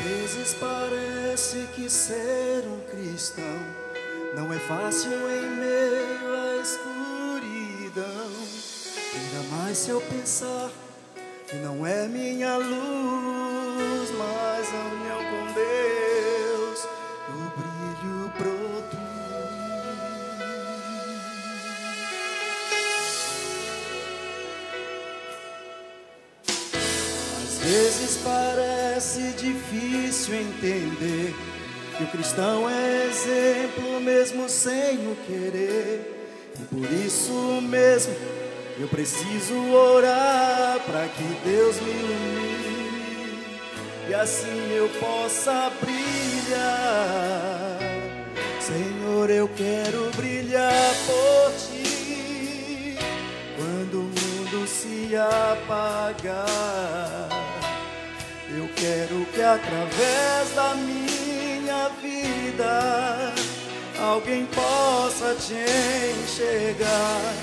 vezes parece que ser um cristão não é fácil em meio à escuridão. Ainda mais se eu pensar que não é minha luz, mas a união com Deus, o brilho produz. Às vezes parece difícil entender que o cristão é exemplo mesmo sem o querer. E por isso mesmo eu preciso orar para que Deus me ilumine e assim eu possa brilhar. Senhor, eu quero brilhar por Ti quando o mundo se apagar. Eu quero que através da minha vida alguém possa Te enxergar.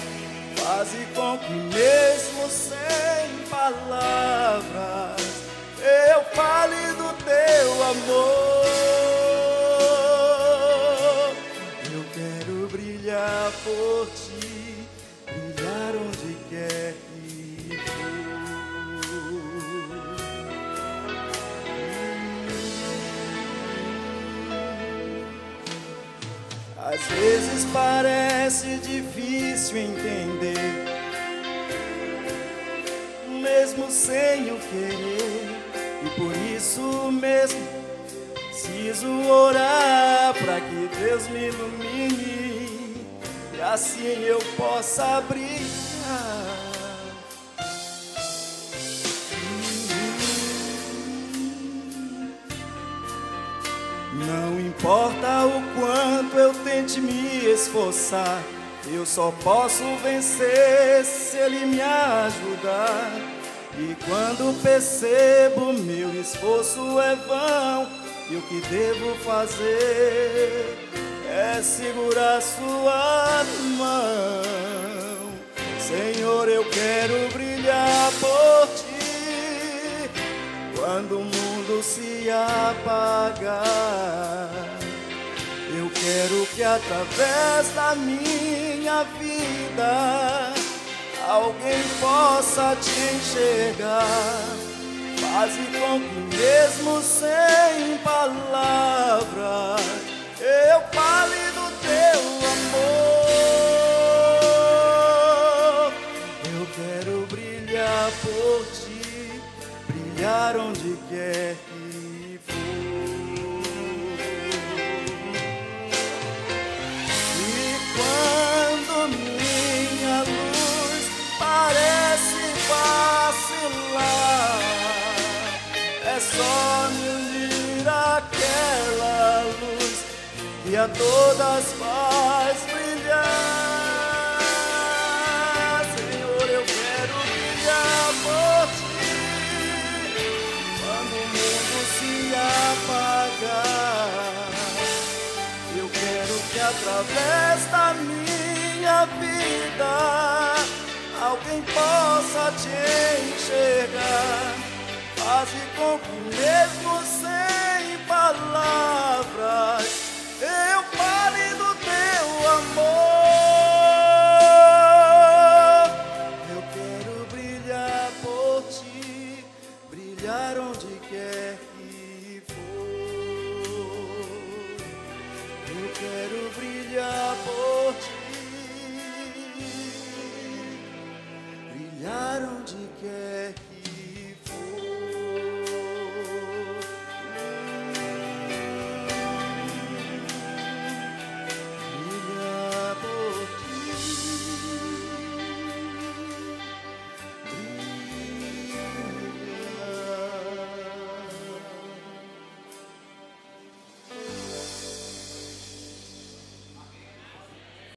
Faze com que mesmo sem palavras eu fale do Teu amor. Eu quero brilhar por Ti, brilhar onde quer que for. Às vezes parece difícil entender, mesmo sem eu querer, e por isso mesmo preciso orar para que Deus me ilumine e assim eu possa brilhar. Não importa o quanto eu tente me esforçar, eu só posso vencer se Ele me ajudar. E quando percebo meu esforço é vão, e o que devo fazer é segurar Sua mão. Senhor, eu quero brilhar por Ti quando o mundo se apagar. Eu quero que através da minha vida alguém possa Te enxergar. Faze com que mesmo sem palavras eu fale do Teu amor. Eu quero brilhar por Ti, brilhar onde quer que só me unir àquela luz que a todas faz brilhar. Senhor, eu quero brilhar por Ti quando o mundo se apagar. Eu quero que através da minha vida alguém possa Te enxergar. Faze com que mesmo sem palavras eu fale do Teu amor. Eu quero brilhar por Ti, brilhar onde quer que for. Eu quero brilhar por Ti, brilhar onde quer.